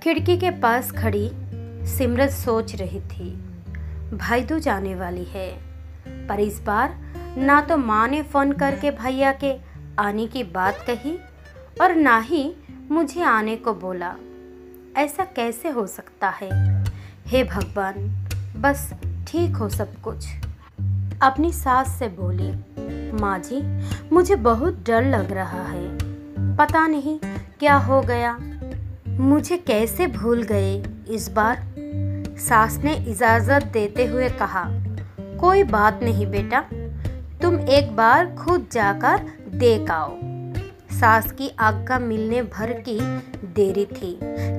खिड़की के पास खड़ी सिमरन सोच रही थी, भाई दूज आने वाली है, पर इस बार ना तो माँ ने फ़ोन करके भैया के आने की बात कही और ना ही मुझे आने को बोला। ऐसा कैसे हो सकता है? हे भगवान, बस ठीक हो सब कुछ। अपनी सास से बोली, माँ जी, मुझे बहुत डर लग रहा है, पता नहीं क्या हो गया, मुझे कैसे भूल गए इस बार। सास ने इजाज़त देते हुए कहा, कोई बात नहीं बेटा, तुम एक बार खुद जाकर देख आओ। सास की आज्ञा मिलने भर की देरी थी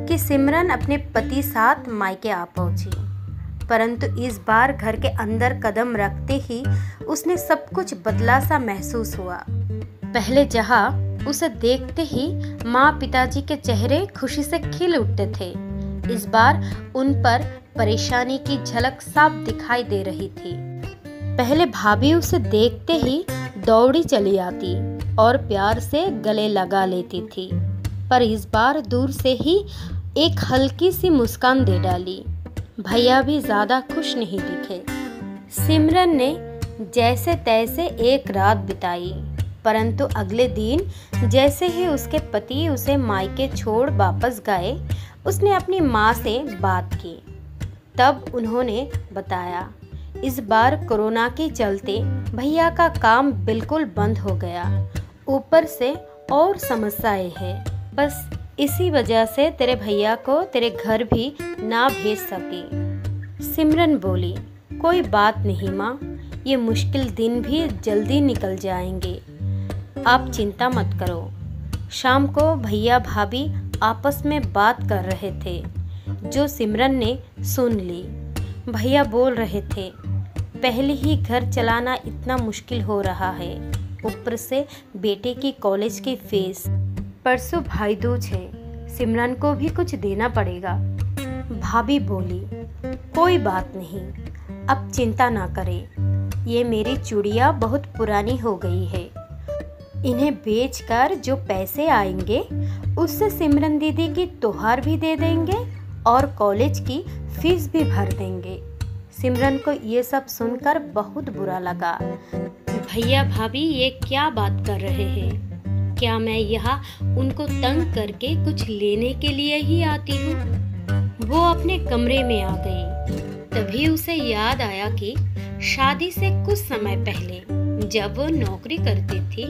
कि सिमरन अपने पति साथ मायके आ पहुंची, परंतु इस बार घर के अंदर कदम रखते ही उसने सब कुछ बदला सा महसूस हुआ। पहले जहाँ उसे देखते ही माँ पिताजी के चेहरे खुशी से खिल उठते थे, इस बार उन पर परेशानी की झलक साफ दिखाई दे रही थी। पहले भाभी उसे देखते ही दौड़ी चली आती और प्यार से गले लगा लेती थी, पर इस बार दूर से ही एक हल्की सी मुस्कान दे डाली। भैया भी ज़्यादा खुश नहीं दिखे। सिमरन ने जैसे तैसे एक रात बिताई, परंतु अगले दिन जैसे ही उसके पति उसे मायके छोड़ वापस गए, उसने अपनी माँ से बात की। तब उन्होंने बताया, इस बार कोरोना के चलते भैया का काम बिल्कुल बंद हो गया, ऊपर से और समस्याएं हैं, बस इसी वजह से तेरे भैया को तेरे घर भी ना भेज सके। सिमरन बोली, कोई बात नहीं माँ, ये मुश्किल दिन भी जल्दी निकल जाएंगे, आप चिंता मत करो। शाम को भैया भाभी आपस में बात कर रहे थे, जो सिमरन ने सुन ली। भैया बोल रहे थे, पहले ही घर चलाना इतना मुश्किल हो रहा है, ऊपर से बेटे की कॉलेज की फीस, परसों भाई दूज है, सिमरन को भी कुछ देना पड़ेगा। भाभी बोली, कोई बात नहीं, अब चिंता ना करें, ये मेरी चूड़ियाँ बहुत पुरानी हो गई है, इन्हें बेचकर जो पैसे आएंगे उससे सिमरन दीदी की त्योहार भी दे देंगे और कॉलेज की फीस भी भर देंगे। सिमरन को ये सब सुनकर बहुत बुरा लगा। भैया भाभी ये क्या बात कर रहे हैं? क्या मैं यहाँ उनको तंग करके कुछ लेने के लिए ही आती हूँ? वो अपने कमरे में आ गई। तभी उसे याद आया कि शादी से कुछ समय पहले जब वो नौकरी करती थी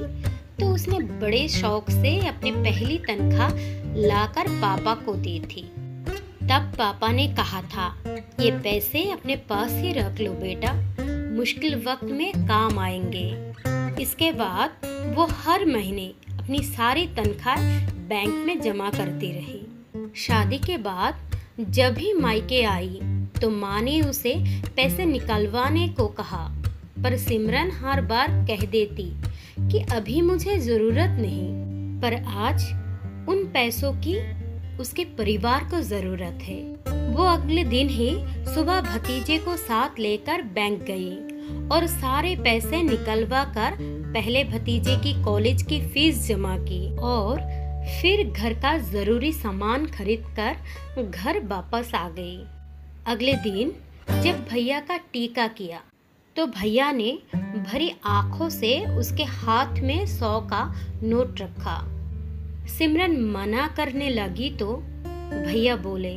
तो उसने बड़े शौक से अपनी पहली तनख्वाह लाकर पापा को दी थी। तब पापा ने कहा था, ये पैसे अपने पास ही रख लो बेटा, मुश्किल वक्त में काम आएंगे। इसके बाद वो हर महीने अपनी सारी तनख्वाह बैंक में जमा करती रही। शादी के बाद जब भी मायके आई तो माँ ने उसे पैसे निकलवाने को कहा, पर सिमरन हर बार कह देती कि अभी मुझे जरूरत नहीं, पर आज उन पैसों की उसके परिवार को जरूरत है। वो अगले दिन ही सुबह भतीजे को साथ लेकर बैंक गई और सारे पैसे निकलवा कर पहले भतीजे की कॉलेज की फीस जमा की और फिर घर का जरूरी सामान खरीदकर घर वापस आ गई। अगले दिन जब भैया का टीका किया तो भैया ने भरी आंखों से उसके हाथ में 100 का नोट रखा। सिमरन मना करने लगी तो भैया बोले,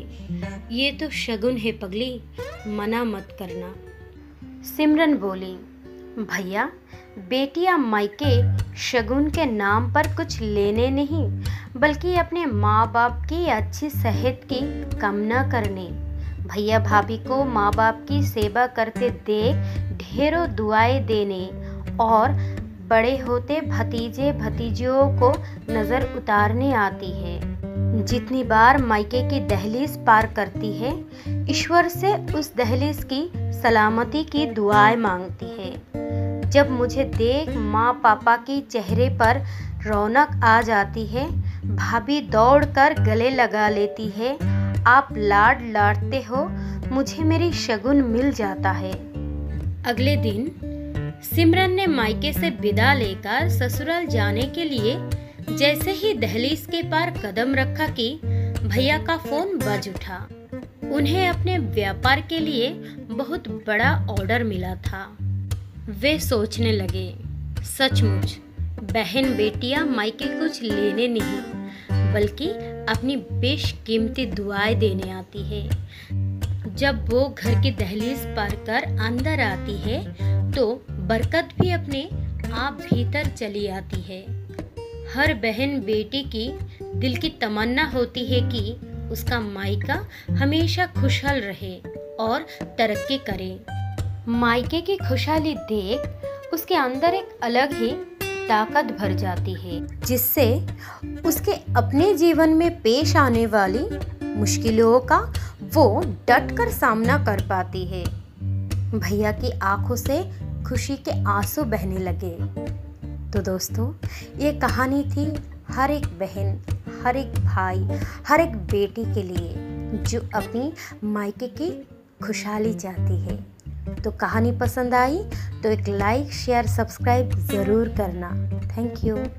ये तो शगुन है पगली, मना मत करना। सिमरन बोली, भैया बेटियां मायके शगुन के नाम पर कुछ लेने नहीं, बल्कि अपने माँ बाप की अच्छी सेहत की कामना करने। भैया भाभी को माँ बाप की सेवा करते देख ढेरों दुआएं देने और बड़े होते भतीजे भतीजियों को नज़र उतारने आती है। जितनी बार मायके की दहलीज पार करती है, ईश्वर से उस दहलीज की सलामती की दुआएं मांगती है। जब मुझे देख माँ पापा की चेहरे पर रौनक आ जाती है, भाभी दौड़कर गले लगा लेती है, आप लाड लाडते हो, मुझे मेरी शगुन मिल जाता है। अगले दिन सिमरन ने मायके से विदा लेकर ससुराल जाने के लिए जैसे ही दहलीज के पार कदम रखा कि भैया का फोन बज उठा। उन्हें अपने व्यापार के लिए बहुत बड़ा ऑर्डर मिला था। वे सोचने लगे, सचमुच बहन बेटियां मायके कुछ लेने नहीं बल्कि अपनी बेशकीमती दुआएं देने आती है। जब वो घर की दहलीज पार कर अंदर आती है तो बरकत भी अपने आप भीतर चली आती है। हर बहन बेटी की दिल की तमन्ना होती है कि उसका मायका हमेशा खुशहाल रहे और तरक्की करे। मायके की खुशहाली देख उसके अंदर एक अलग ही ताकत भर जाती है, जिससे उसके अपने जीवन में पेश आने वाली मुश्किलों का वो डट कर सामना कर पाती है। भैया की आंखों से खुशी के आंसू बहने लगे। तो दोस्तों, ये कहानी थी हर एक बहन, हर एक भाई, हर एक बेटी के लिए जो अपनी मायके की खुशहाली चाहती है। तो कहानी पसंद आई तो एक लाइक, शेयर, सब्सक्राइब ज़रूर करना। Thank you.